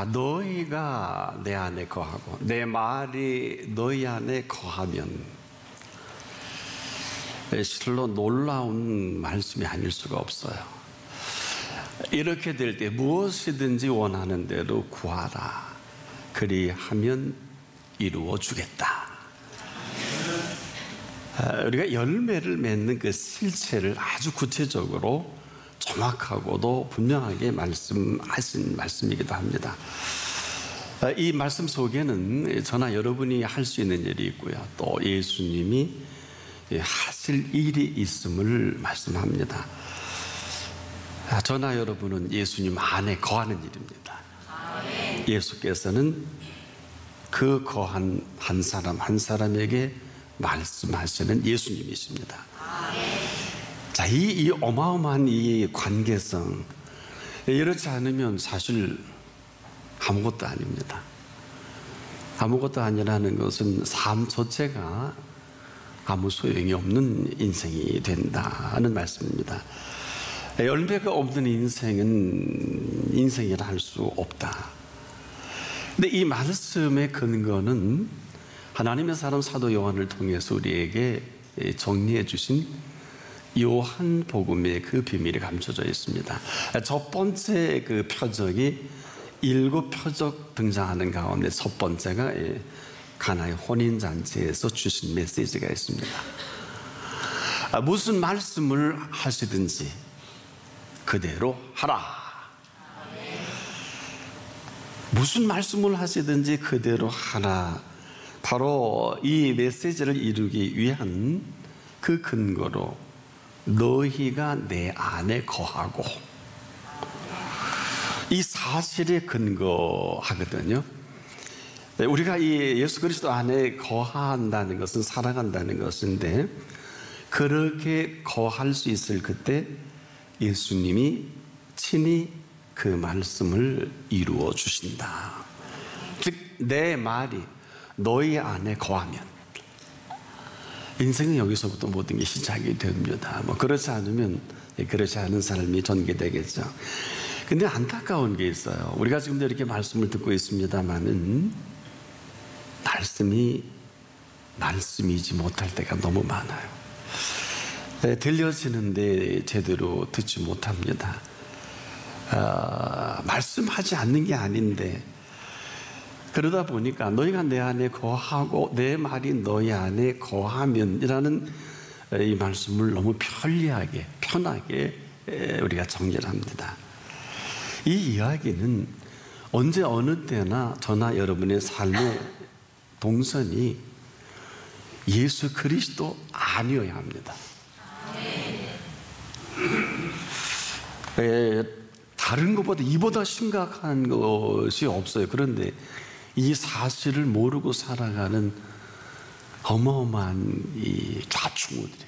너희가 내 안에 거하고 내 말이 너희 안에 거하면, 실로 놀라운 말씀이 아닐 수가 없어요. 이렇게 될 때 무엇이든지 원하는 대로 구하라. 그리하면 이루어 주겠다. 우리가 열매를 맺는 그 실체를 아주 구체적으로 정확하고도 분명하게 말씀하신 말씀이기도 합니다. 이 말씀 속에는 저나 여러분이 할 수 있는 일이 있고요, 또 예수님이 하실 일이 있음을 말씀합니다. 저나 여러분은 예수님 안에 거하는 일입니다. 예수께서는 그 거한 한 사람 한 사람에게 말씀하시는 예수님이십니다. 자, 이 어마어마한 이 관계성, 이렇지 않으면 사실 아무것도 아닙니다. 아무것도 아니라는 것은 삶 자체가 아무 소용이 없는 인생이 된다는 말씀입니다. 열매가 없는 인생은 인생이라 할 수 없다. 근데 이 말씀의 근거는 하나님의 사람 사도 요한을 통해서 우리에게 정리해 주신 요한복음의 그 비밀이 감춰져 있습니다. 첫 번째 그 표적이 7표적 등장하는 가운데 첫 번째가 가나의 혼인잔치에서 주신 메시지가 있습니다. 무슨 말씀을 하시든지 그대로 하라. 무슨 말씀을 하시든지 그대로 하라. 바로 이 메시지를 이루기 위한 그 근거로 너희가 내 안에 거하고, 이 사실에 근거하거든요. 우리가 이 예수 그리스도 안에 거한다는 것은 살아간다는 것인데, 그렇게 거할 수 있을 그때 예수님이 친히 그 말씀을 이루어 주신다. 즉 내 말이 너희 안에 거하면 인생은 여기서부터 모든 게 시작이 됩니다. 그렇지 않으면 그렇지 않은 삶이 전개되겠죠. 근데 안타까운 게 있어요. 우리가 지금도 이렇게 말씀을 듣고 있습니다만은 말씀이 말씀이지 못할 때가 너무 많아요. 들려지는데 제대로 듣지 못합니다. 말씀하지 않는 게 아닌데, 그러다 보니까 너희가 내 안에 거하고 내 말이 너희 안에 거하면 이라는 이 말씀을 너무 편리하게 편하게 우리가 정리를 합니다. 이 이야기는 언제 어느 때나 저나 여러분의 삶의 동선이 예수 그리스도 아니어야 합니다. 다른 것보다 이보다 심각한 것이 없어요. 그런데 이 사실을 모르고 살아가는 어마어마한 이 좌충우들이,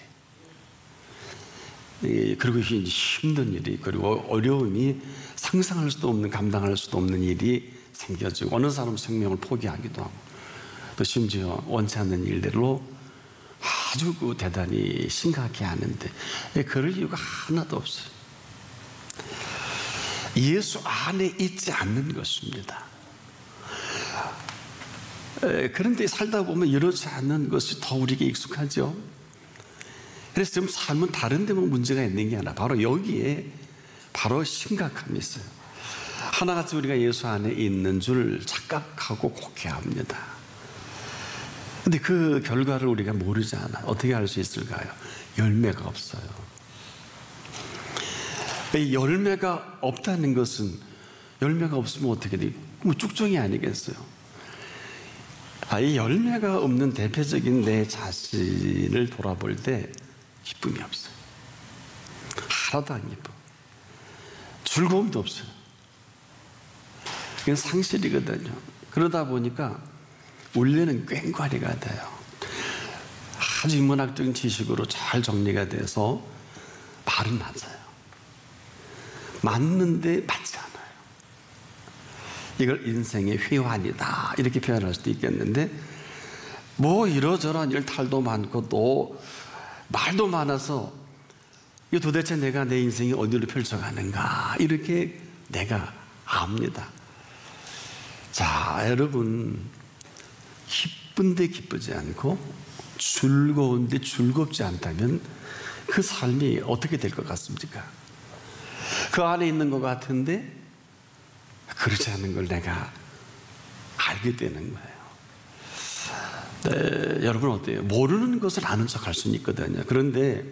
그리고 힘든 일이, 그리고 어려움이 상상할 수도 없는, 감당할 수도 없는 일이 생겨지고, 어느 사람 생명을 포기하기도 하고, 또 심지어 원치 않는 일들로 아주 대단히 심각해 하는데 그럴 이유가 하나도 없어요. 예수 안에 있지 않는 것입니다. 그런데 살다 보면 이러지 않는 것이 더 우리에게 익숙하죠. 그래서 지금 삶은 다른 데만 문제가 있는 게 아니라 바로 여기에 바로 심각함이 있어요. 하나같이 우리가 예수 안에 있는 줄 착각하고 곡해합니다. 근데 그 결과를 우리가 모르지 않아요. 어떻게 알 수 있을까요? 열매가 없어요. 이 열매가 없다는 것은, 열매가 없으면 어떻게 돼요? 쭉정이 아니겠어요? 이 열매가 없는 대표적인 내 자신을 돌아볼 때 기쁨이 없어요. 하나도 안 기뻐. 즐거움도 없어요. 이건 상실이거든요. 그러다 보니까 원래는 꽹과리가 돼요. 아주 인문학적인 지식으로 잘 정리가 돼서 말은 맞아요. 맞는데 맞지 않아요. 이걸 인생의 회환이다 이렇게 표현할 수도 있겠는데, 이러저러한 일탈도 많고 또 말도 많아서 이 도대체 내가 내 인생이 어디로 펼쳐가는가 이렇게 내가 압니다. 자, 여러분, 기쁜데 기쁘지 않고 즐거운데 즐겁지 않다면 그 삶이 어떻게 될 것 같습니까? 그 안에 있는 것 같은데 그렇지 않은 걸 내가 알게 되는 거예요. 네, 여러분 어때요? 모르는 것을 아는 척 할 수는 있거든요. 그런데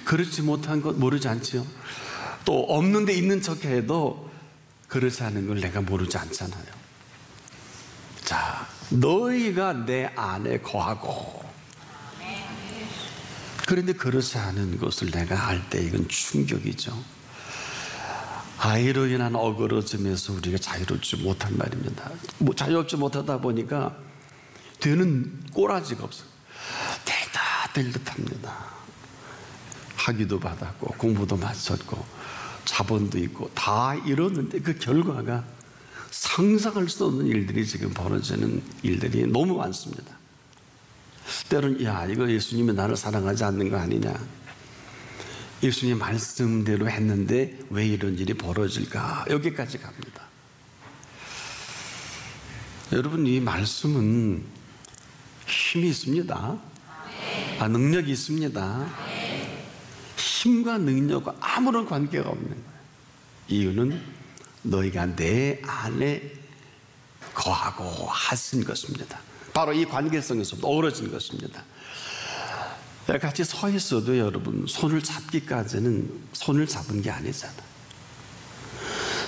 그렇지 못한 것 모르지 않지요? 또 없는데 있는 척 해도 그렇지 않은 걸 내가 모르지 않잖아요. 자, 너희가 내 안에 거하고, 그런데 그렇지 않은 것을 내가 알 때 이건 충격이죠. 아이로 인한 어그러짐에서 우리가 자유롭지 못한 말입니다. 자유롭지 못하다 보니까 되는 꼬라지가 없어요. 되다 될 듯합니다. 학위도 받았고 공부도 마쳤고 자본도 있고 다 이뤘는데 그 결과가 상상할 수 없는 일들이 지금 벌어지는 일들이 너무 많습니다. 때로는 야, 이거 예수님이 나를 사랑하지 않는 거 아니냐, 예수님 말씀대로 했는데 왜 이런 일이 벌어질까, 여기까지 갑니다. 여러분, 이 말씀은 힘이 있습니다. 능력이 있습니다. 힘과 능력과 아무런 관계가 없는 거예요. 이유는 너희가 내 안에 거하고 하신 것입니다. 바로 이 관계성에서 어우러진 것입니다. 같이 서 있어도 여러분, 손을 잡기까지는 손을 잡은 게 아니잖아.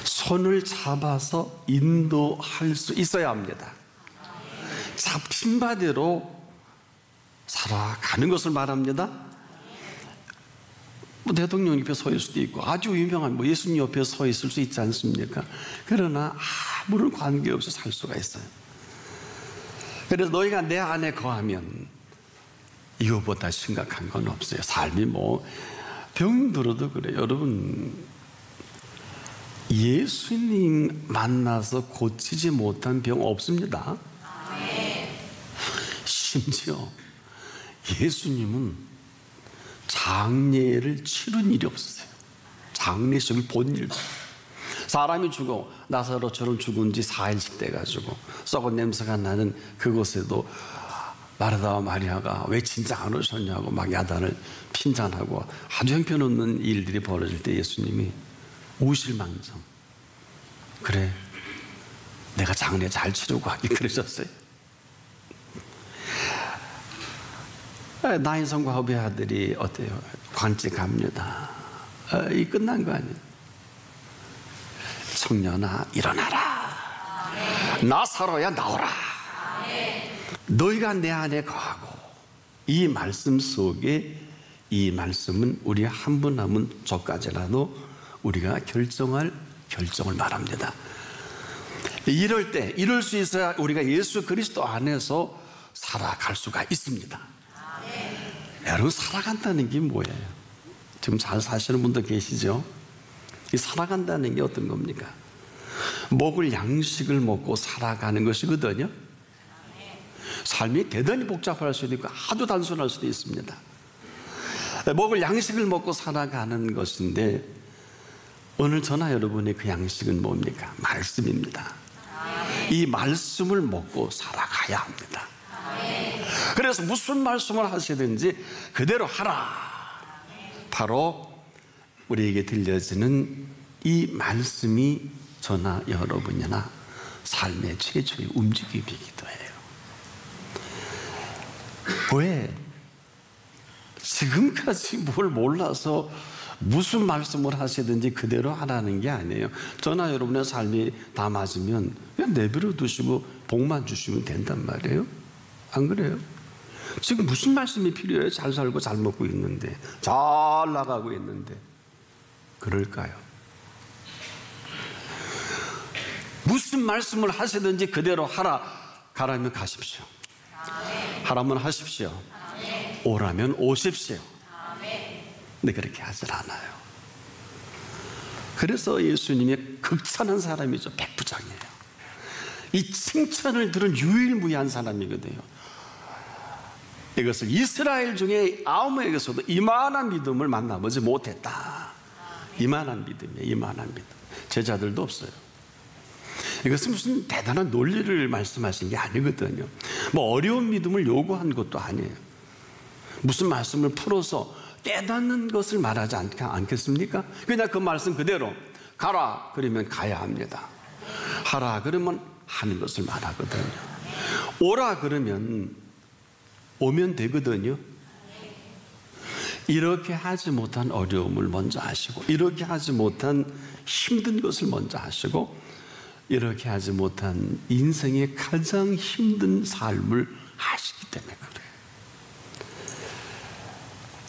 손을 잡아서 인도할 수 있어야 합니다. 잡힌 바대로 살아가는 것을 말합니다. 대통령 옆에 서 있을 수도 있고 아주 유명한 예수님 옆에 서 있을 수 있지 않습니까? 그러나 아무런 관계없이 살 수가 있어요. 그래서 너희가 내 안에 거하면 이거보다 심각한 건 없어요. 삶이 병 들어도 그래요. 여러분, 예수님 만나서 고치지 못한 병 없습니다. 심지어 예수님은 장례를 치른 일이 없었어요. 장례식을 본 일도. 사람이 죽어 나사로처럼 죽은 지 4일씩 돼가지고 썩은 냄새가 나는 그곳에도 마르다와 마리아가 왜 진짜 안 오셨냐고 막 야단을 핀잔하고 아주 형편없는 일들이 벌어질 때 예수님이 우실망정, 그래, 내가 장례 잘 치르고 가기, 그러셨어요. 나인성 과부의 아들이 어때요? 관제 갑니다. 이 끝난 거 아니에요? 청년아 일어나라. 나사로야 나오라. 너희가 내 안에 거하고. 이 말씀 속에, 이 말씀은 우리 한 분 한 분 저까지라도 우리가 결정을 말합니다. 이럴 수 있어야 우리가 예수 그리스도 안에서 살아갈 수가 있습니다. 여러분, 살아간다는 게 뭐예요? 지금 잘 사시는 분도 계시죠? 이 살아간다는 게 어떤 겁니까? 먹을 양식을 먹고 살아가는 것이거든요. 삶이 대단히 복잡할 수도 있고 아주 단순할 수도 있습니다. 먹을 양식을 먹고 살아가는 것인데 오늘 저나 여러분의 그 양식은 뭡니까? 말씀입니다. 이 말씀을 먹고 살아가야 합니다. 그래서 무슨 말씀을 하시든지 그대로 하라. 바로 우리에게 들려지는 이 말씀이 저나 여러분이나 삶의 최초의 움직임이기도 해요. 왜? 지금까지 뭘 몰라서 무슨 말씀을 하시든지 그대로 하라는 게 아니에요. 저나 여러분의 삶이 다 맞으면 그냥 내버려 두시고 복만 주시면 된단 말이에요. 안 그래요? 지금 무슨 말씀이 필요해요? 잘 살고 잘 먹고 있는데, 잘 나가고 있는데 그럴까요? 무슨 말씀을 하시든지 그대로 하라. 가라면 가십시오. 하라면 하십시오. 오라면 오십시오. 근데 그렇게 하질 않아요. 그래서 예수님이 극찬한 사람이죠. 백부장이에요. 이 칭찬을 들은 유일무이한 사람이거든요. 이것을 이스라엘 중에 아무 명에서도 이만한 믿음을 만나보지 못했다. 이만한 믿음이에요. 이만한 믿음. 제자들도 없어요. 이것은 무슨 대단한 논리를 말씀하신 게 아니거든요. 뭐 어려운 믿음을 요구한 것도 아니에요. 무슨 말씀을 풀어서 깨닫는 것을 말하지 않겠습니까? 그냥 그 말씀 그대로 가라 그러면 가야 합니다. 하라 그러면 하는 것을 말하거든요. 오라 그러면 오면 되거든요. 이렇게 하지 못한 어려움을 먼저 하시고, 이렇게 하지 못한 힘든 것을 먼저 하시고, 이렇게 하지 못한 인생의 가장 힘든 삶을 하시기 때문에 그래요.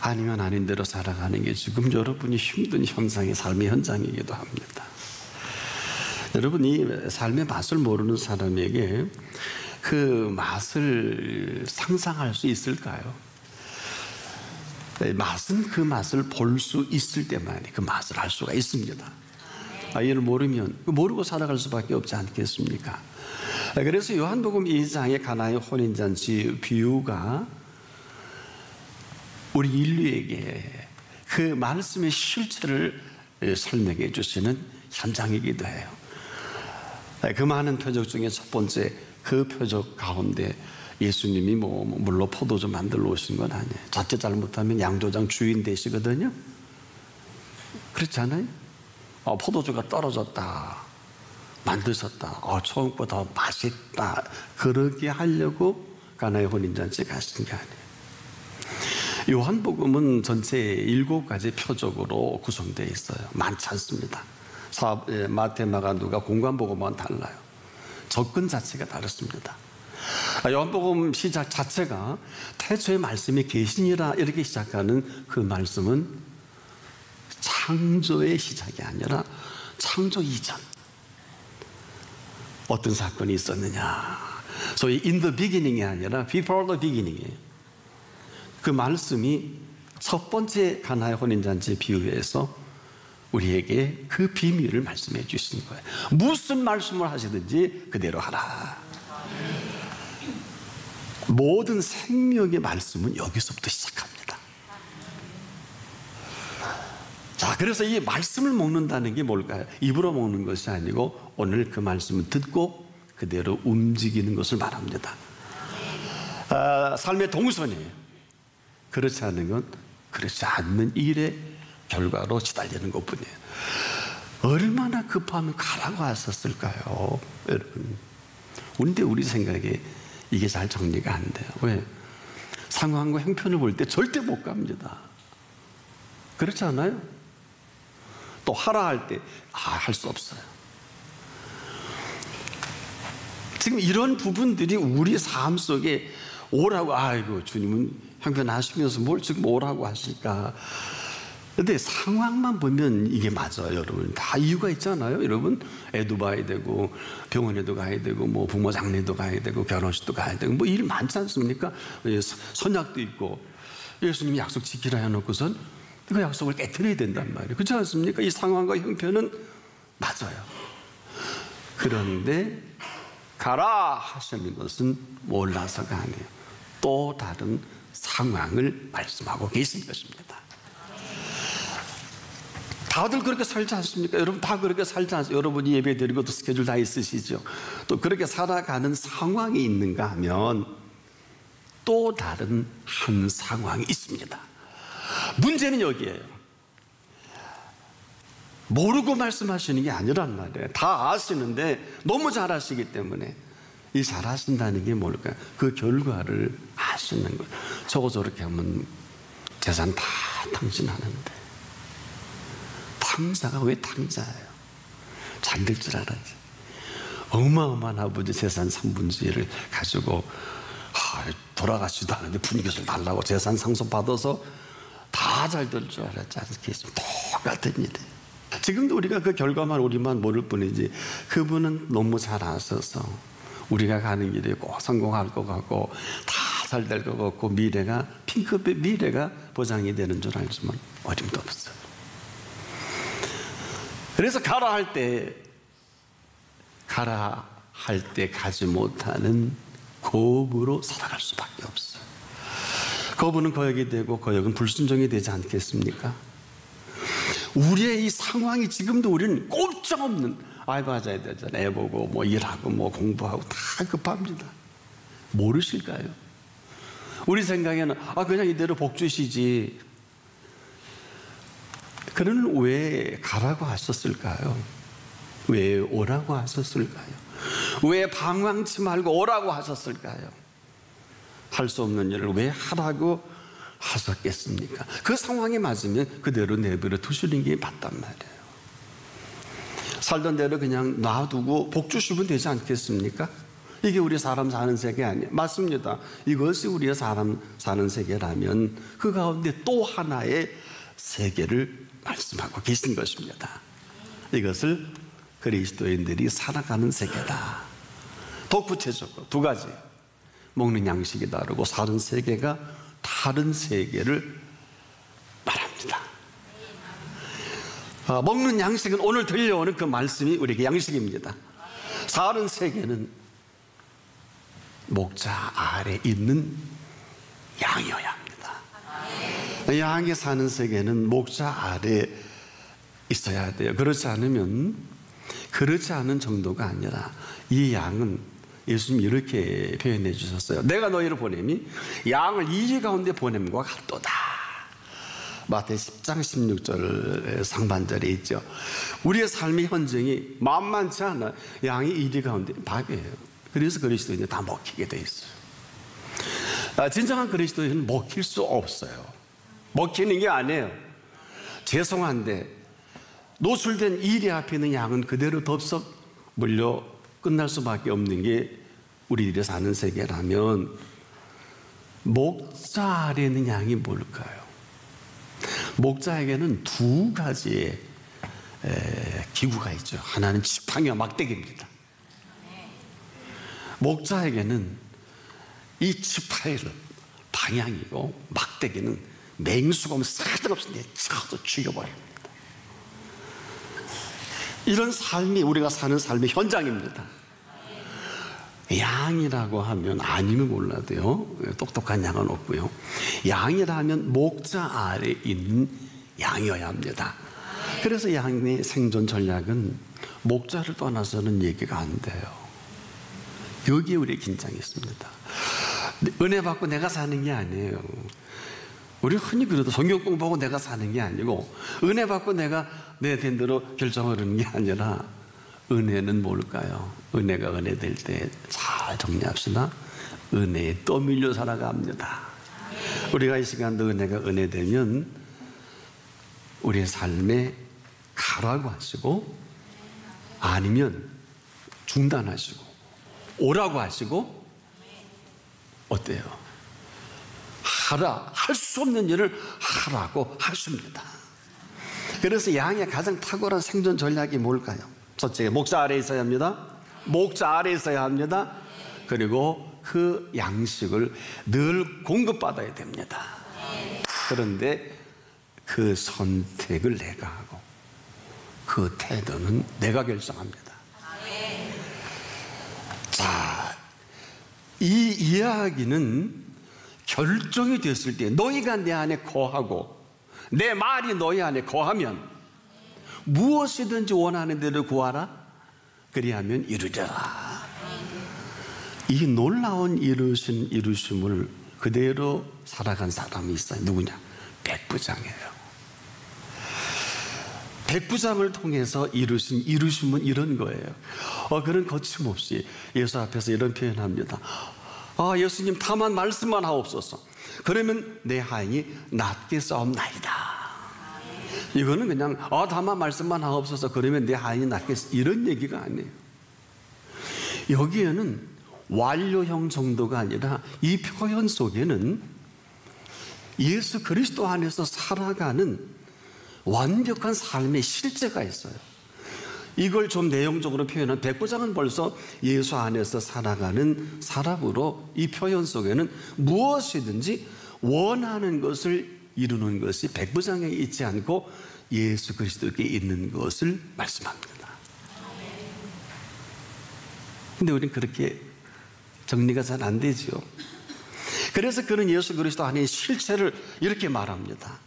아니면 아닌 대로 살아가는 게 지금 여러분이 힘든 현상의 삶의 현장이기도 합니다. 여러분이 삶의 맛을 모르는 사람에게 그 맛을 상상할 수 있을까요? 맛은 그 맛을 볼 수 있을 때만이 그 맛을 알 수가 있습니다. 이를 모르면 모르고 살아갈 수밖에 없지 않겠습니까? 그래서 요한복음 2장의 가나의 혼인잔치 비유가 우리 인류에게 그 말씀의 실체를 설명해 주시는 현장이기도 해요. 그 많은 표적 중에 첫 번째, 그 표적 가운데 예수님이 물로 포도주 만들러 오신 건 아니에요. 자칫 잘못하면 양조장 주인 되시거든요. 그렇지 않아요? 포도주가 떨어졌다, 만드셨다, 처음보다 맛있다, 그렇게 하려고 가나의 혼인잔치에 가신 게 아니에요. 요한복음은 전체 7가지 표적으로 구성되어 있어요. 많지 않습니다. 마태, 마가, 누가, 공관복음은 달라요. 접근 자체가 다릅니다. 요한복음 시작 자체가 태초의 말씀이 계시니라 이렇게 시작하는 그 말씀은 창조의 시작이 아니라 창조 이전 어떤 사건이 있었느냐, 소위 in the beginning이 아니라 before the beginning이에요. 그 말씀이 첫 번째 가나의 혼인잔치 비유에서 우리에게 그 비밀을 말씀해 주신 거예요. 무슨 말씀을 하시든지 그대로 하라. 모든 생명의 말씀은 여기서부터 시작합니다. 자, 그래서 이 말씀을 먹는다는 게 뭘까요? 입으로 먹는 것이 아니고 오늘 그 말씀을 듣고 그대로 움직이는 것을 말합니다. 삶의 동선이에요. 그렇지 않은 건 그렇지 않는 일의 결과로 시달리는 것뿐이에요. 얼마나 급하면 가라고 하셨을까요, 여러분? 근데 우리 생각에 이게 잘 정리가 안 돼요. 왜? 상황과 형편을 볼 때 절대 못 갑니다. 그렇지 않아요? 또 하라 할 때 할 수 없어요. 지금 이런 부분들이 우리 삶 속에 오라고, 아이고 주님은 형편하시면서 뭘 지금 오라고 하실까? 근데 상황만 보면 이게 맞아요, 여러분. 다 이유가 있잖아요, 여러분. 애도 봐야 되고, 병원에도 가야 되고, 부모 장례도 가야 되고, 결혼식도 가야 되고, 일 많지 않습니까? 선약도 있고, 예수님이 약속 지키라 해놓고선 그 약속을 깨트려야 된단 말이에요. 그렇지 않습니까? 이 상황과 형편은 맞아요. 그런데 가라 하시는 것은 몰라서가 아니에요. 또 다른 상황을 말씀하고 계신 것입니다. 다들 그렇게 살지 않습니까? 여러분 다 그렇게 살지 않습니까? 여러분이 예배 드리고 또 스케줄 다 있으시죠? 또 그렇게 살아가는 상황이 있는가 하면 또 다른 한 상황이 있습니다. 문제는 여기에요. 모르고 말씀하시는 게 아니란 말이에요. 다 아시는데 너무 잘 아시기 때문에 이 잘 아신다는 게 뭘까요? 그 결과를 아시는 거예요. 저거 저렇게 하면 재산 다 탕진하는데 탕자가 왜 탕자예요? 잘 될 줄 알았지. 어마어마한 아버지 재산 3분의 1을 가지고 돌아가지도 않는데 분깃을 달라고 재산 상속 받아서 다 잘 될 줄 알았지 않겠습니까? 똑같은 일이에요. 지금도 우리가 그 결과만 우리만 모를 뿐이지 그분은 너무 잘 아셔서 우리가 가는 길에 꼭 성공할 것 같고 다 잘 될 것 같고 미래가 핑크빛 미래가 보장이 되는 줄 알지만 어림도 없어요. 그래서 가라 할 때 가지 못하는 겁으로 살아갈 수밖에 없어요. 거부는 거역이 되고 거역은 불순종이 되지 않겠습니까? 우리의 이 상황이 지금도 우리는 꼼짝없는 알바해야 되잖아요. 애 보고 뭐 일하고 뭐 공부하고 다 급합니다. 모르실까요? 우리 생각에는 그냥 이대로 복 주시지. 그는 왜 가라고 하셨을까요? 왜 오라고 하셨을까요? 왜 방황치 말고 오라고 하셨을까요? 할 수 없는 일을 왜 하라고 하셨겠습니까? 그 상황에 맞으면 그대로 내버려 두시는 게 맞단 말이에요. 살던 대로 그냥 놔두고 복 주시면 되지 않겠습니까? 이게 우리 사람 사는 세계 아니에요. 맞습니다. 이것이 우리의 사람 사는 세계라면 그 가운데 또 하나의 세계를 말씀하고 계신 것입니다. 이것을 그리스도인들이 살아가는 세계다. 더 구체적으로 두 가지. 먹는 양식이 다르고 사는 세계가 다른 세계를 말합니다. 먹는 양식은 오늘 들려오는 그 말씀이 우리에게 양식입니다. 사는 세계는 목자 아래 있는 양이어야 합니다. 양이 사는 세계는 목자 아래 있어야 돼요. 그렇지 않으면, 그렇지 않은 정도가 아니라 이 양은 예수님이 이렇게 표현해 주셨어요. 내가 너희를 보냄이 양을 이리 가운데 보냄과 같도다. 마태복음 10장 16절 상반절에 있죠. 우리의 삶의 현정이 만만치 않아. 양이 이리 가운데 밥이에요. 그래서 그리스도인은 다 먹히게 돼 있어요. 진정한 그리스도인은 먹힐 수 없어요. 먹히는 게 아니에요. 죄송한데 노출된 이리 앞에 있는 양은 그대로 덥석 물려 끝날 수밖에 없는 게 우리들이 사는 세계라면, 목자 아래 있는 양이 뭘까요? 목자에게는 두 가지의 기구가 있죠. 하나는 지팡이와 막대기입니다. 목자에게는 이 지팡이를 방향이고 막대기는 맹수가 오면 쓸데없이 쳐서 죽여버립니다. 이런 삶이 우리가 사는 삶의 현장입니다. 양이라고 하면 아니면 몰라도요, 똑똑한 양은 없고요, 양이라 하면 목자 아래 있는 양이어야 합니다. 그래서 양의 생존 전략은 목자를 떠나서는 얘기가 안 돼요. 여기에 우리의 긴장이 있습니다. 은혜 받고 내가 사는 게 아니에요. 우리 흔히 그래도 성경 공부하고 내가 사는 게 아니고, 은혜 받고 내가 내 된 대로 결정을 하는 게 아니라, 은혜는 뭘까요? 은혜가 은혜 될 때 잘 정리합시다. 은혜에 떠밀려 살아갑니다. 우리가 이 시간도 은혜가 은혜 되면 우리의 삶에 가라고 하시고, 아니면 중단하시고, 오라고 하시고, 어때요? 하라, 할 수 없는 일을 하라고 하십니다. 그래서 양의 가장 탁월한 생존 전략이 뭘까요? 첫째, 목자 아래에 있어야 합니다. 목자 아래에 있어야 합니다. 그리고 그 양식을 늘 공급받아야 됩니다. 그런데 그 선택을 내가 하고 그 태도는 내가 결정합니다. 자, 이 이야기는 결정이 됐을 때, 너희가 내 안에 거하고 내 말이 너희 안에 거하면 무엇이든지 원하는 대로 구하라, 그리하면 이루리라. 이 놀라운 이루심을 그대로 살아간 사람이 있어요. 누구냐? 백부장이에요. 백부장을 통해서 이루신 이루심은 이런 거예요. 그는 거침없이 예수 앞에서 이런 표현합니다. 예수님, 다만 말씀만 하옵소서. 그러면 내 하인이 낫게 싸움나이다. 이거는 그냥 다만 말씀만 하옵소서, 그러면 내 하인이 낫게, 이런 얘기가 아니에요. 여기에는 완료형 정도가 아니라 이 표현 속에는 예수 그리스도 안에서 살아가는 완벽한 삶의 실제가 있어요. 이걸 좀 내용적으로 표현한 백부장은 벌써 예수 안에서 살아가는 사람으로, 이 표현 속에는 무엇이든지 원하는 것을 이루는 것이 백부장에 있지 않고 예수 그리스도께 있는 것을 말씀합니다. 근데 우리는 그렇게 정리가 잘 안 되죠. 그래서 그는 예수 그리스도 안에 실체를 이렇게 말합니다.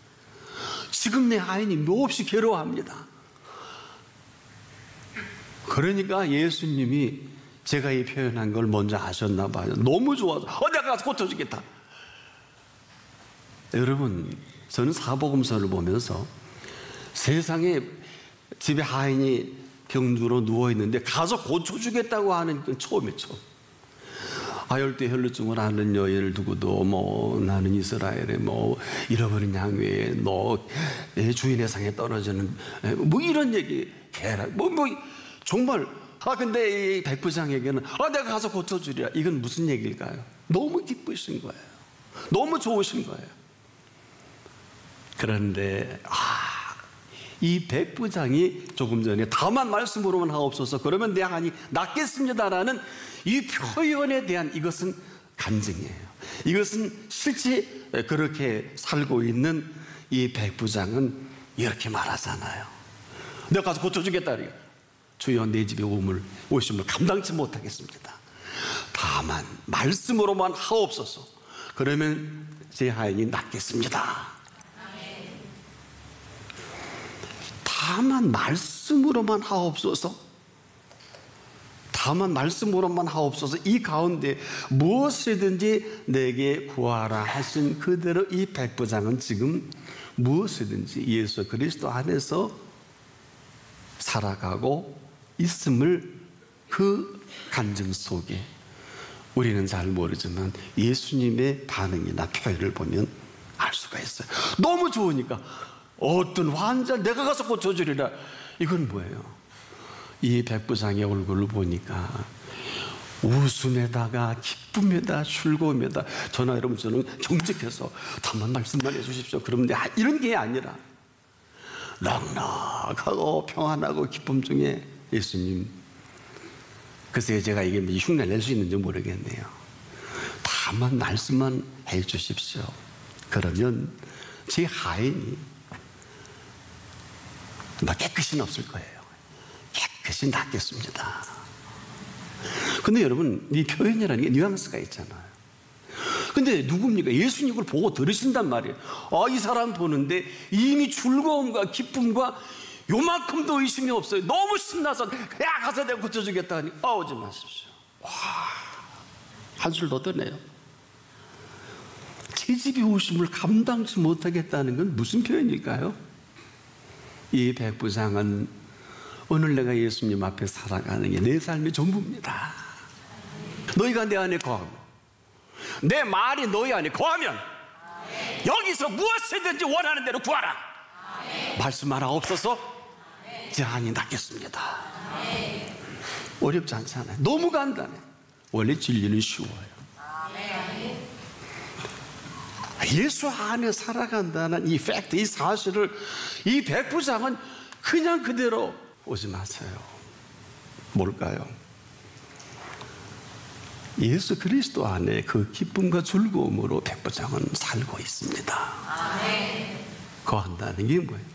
지금 내 하인이 몹시 괴로워합니다. 그러니까 예수님이 제가 이 표현한 걸 먼저 아셨나 봐요. 너무 좋아서 내가 가서 고쳐주겠다. 여러분, 저는 사복음서를 보면서 세상에 집에 하인이 병주로 누워있는데 가서 고쳐주겠다고 하는 건 처음이에요. 처음. 아열대 혈루증을 앓는 여인을 두고도 나는 이스라엘의 잃어버린 양 외에 내 주인의 상에 떨어지는 이런 얘기 정말 근데 이 백부장에게는 내가 가서 고쳐주리라. 이건 무슨 얘기일까요? 너무 기쁘신 거예요. 너무 좋으신 거예요. 그런데 이 백부장이 조금 전에 다만 말씀으로만 하옵소서 그러면 내 한이 낫겠습니다라는 이 표현에 대한 이것은 간증이에요. 이것은 실제 그렇게 살고 있는 이 백부장은 이렇게 말하잖아요. 내가 가서 고쳐주겠다. 주여 내 집에 오심을 감당치 못하겠습니다. 다만 말씀으로만 하옵소서 그러면 제 하인이 낫겠습니다. 다만 말씀으로만 하옵소서. 다만 말씀으로만 하옵소서. 이 가운데 무엇이든지 내게 구하라 하신 그대로 이 백부장은 지금 무엇이든지 예수 그리스도 안에서 살아가고 있음을 그 간증 속에 우리는 잘 모르지만 예수님의 반응이나 표현을 보면 알 수가 있어요. 너무 좋으니까 어떤 환자 내가 가서 고쳐주리라. 이건 뭐예요? 이 백부장의 얼굴을 보니까 웃음에다가 기쁨에다 즐거움에다 여러분 저는 경직해서 다만 말씀만 해주십시오 그러면 이런 게 아니라 넉넉하고 평안하고 기쁨 중에 예수님, 글쎄요 제가 이게 흉내 낼 수 있는지 모르겠네요. 다만 말씀만 해주십시오 그러면 제 하인이 깨끗이는 없을 거예요. 깨끗이 낫겠습니다. 근데 여러분 이 표현이라는 게 뉘앙스가 있잖아요. 근데 누굽니까? 예수님을 보고 들으신단 말이에요. 이 사람 보는데 이미 즐거움과 기쁨과 요만큼도 의심이 없어요. 너무 신나서 가서 내가 고쳐주겠다 하니 오지 마십시오. 한술 더 떠네요. 제 집에 오심을 감당치 못하겠다는 건 무슨 표현일까요? 이 백부장은 오늘 내가 예수님 앞에 살아가는 게 내 삶의 전부입니다. 너희가 내 안에 거하고 내 말이 너희 안에 거하면 여기서 무엇이든지 원하는 대로 구하라. 말씀하라 없어서 제 한이 낫겠습니다. 어렵지 않잖아요. 너무 간단해. 원래 진리는 쉬워요. 예수 안에 살아간다는 이 팩트, 이 사실을 이 백부장은 그냥 그대로 오지 마세요. 뭘까요? 예수 그리스도 안에 그 기쁨과 즐거움으로 백부장은 살고 있습니다. 거한다는 게 뭐예요?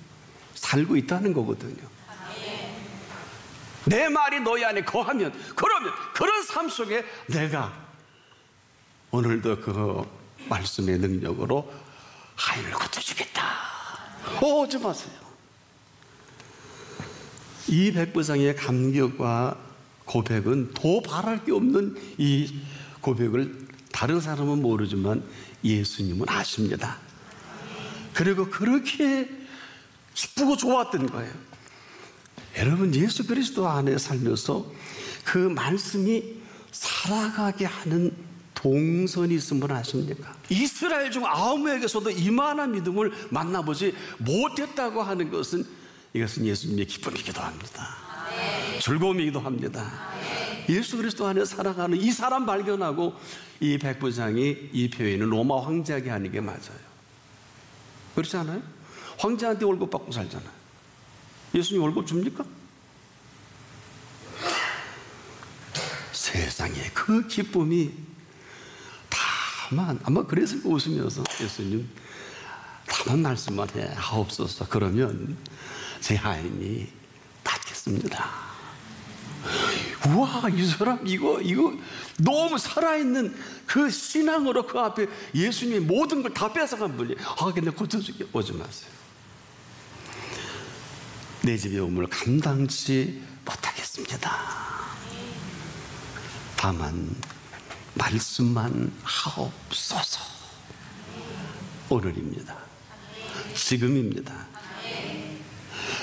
살고 있다는 거거든요. 내 말이 너희 안에 거하면 그러면 그런 삶 속에 내가 오늘도 그 말씀의 능력으로 하인을 고쳐주겠다. 오지 마세요. 이 백부장의 감격과 고백은 더 바랄 게 없는 이 고백을 다른 사람은 모르지만 예수님은 아십니다. 그리고 그렇게 기쁘고 좋았던 거예요. 여러분 예수 그리스도 안에 살면서 그 말씀이 살아가게 하는 동선이 있음을 아십니까? 이스라엘 중 9명에게서도 이만한 믿음을 만나보지 못했다고 하는 것은 이것은 예수님의 기쁨이기도 합니다. 즐거움이기도 합니다. 예수 그리스도 안에 살아가는 이 사람 발견하고 이 백부장이 이 표현을 로마 황제에게 하는 게 맞아요. 그렇지 않아요? 황제한테 월급 받고 살잖아요. 예수님 월급 줍니까? 세상에 그 기쁨이 다만 아마 그래서 웃으면서 예수님 다만 말씀만 해 하옵소서 그러면 제 하인이 낫겠습니다. 우와 이 사람 이거 너무 살아있는 그 신앙으로 그 앞에 예수님이 모든 걸 다 뺏어간 분이 근데 고쳐주게 오지 마세요. 내 집에 오물 감당치 못하겠습니다. 받습니다. 다만 말씀만 하옵소서. 오늘입니다. 지금입니다.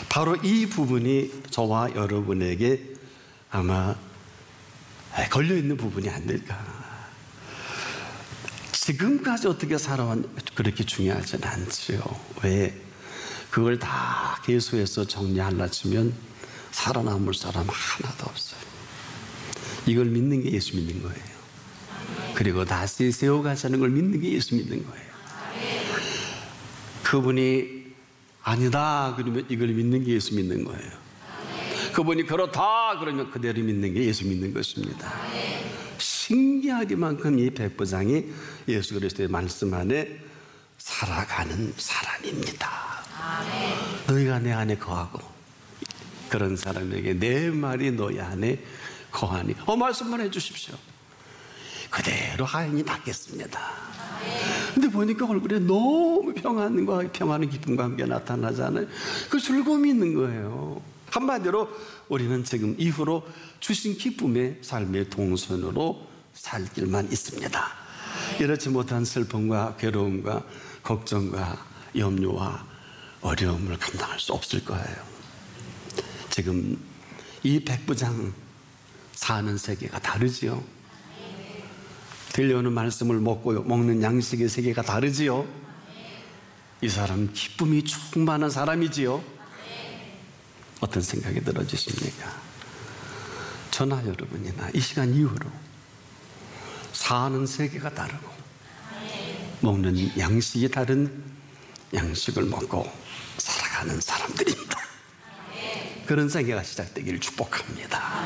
바로 이 부분이 저와 여러분에게 아마 걸려있는 부분이 아닐까. 지금까지 어떻게 살아왔는지 그렇게 중요하진 않지요. 왜? 그걸 다 계수해서 정리하려 치면 살아남을 사람 하나도 없어요. 이걸 믿는 게 예수 믿는 거예요. 그리고 다시 세워가자는 걸 믿는 게 예수 믿는 거예요. 그분이 아니다 그러면 이걸 믿는 게 예수 믿는 거예요. 그분이 그렇다 그러면 그대로 믿는 게 예수 믿는 것입니다. 신기하기만큼 이 백부장이 예수 그리스도의 말씀 안에 살아가는 사람입니다. 너희가 내 안에 거하고 그런 사람에게 내 말이 너희 안에 거하니 말씀만 해주십시오. 그대로 하인이 닦겠습니다. 근데 보니까 얼굴에 너무 평안한 기쁨과 함께 나타나잖아요. 그 즐거움이 있는 거예요. 한마디로 우리는 지금 이후로 주신 기쁨의 삶의 동선으로 살 길만 있습니다. 이렇지 못한 슬픔과 괴로움과 걱정과 염려와 어려움을 감당할 수 없을 거예요. 지금 이 백부장 사는 세계가 다르지요. 들려오는 말씀을 먹는 양식의 세계가 다르지요. 이 사람 기쁨이 충만한 사람이지요. 어떤 생각이 들어지십니까? 저나 여러분이나 이 시간 이후로 사는 세계가 다르고 먹는 양식이 다른 양식을 먹고 살아가는 사람들입니다. 그런 세계가 시작되기를 축복합니다.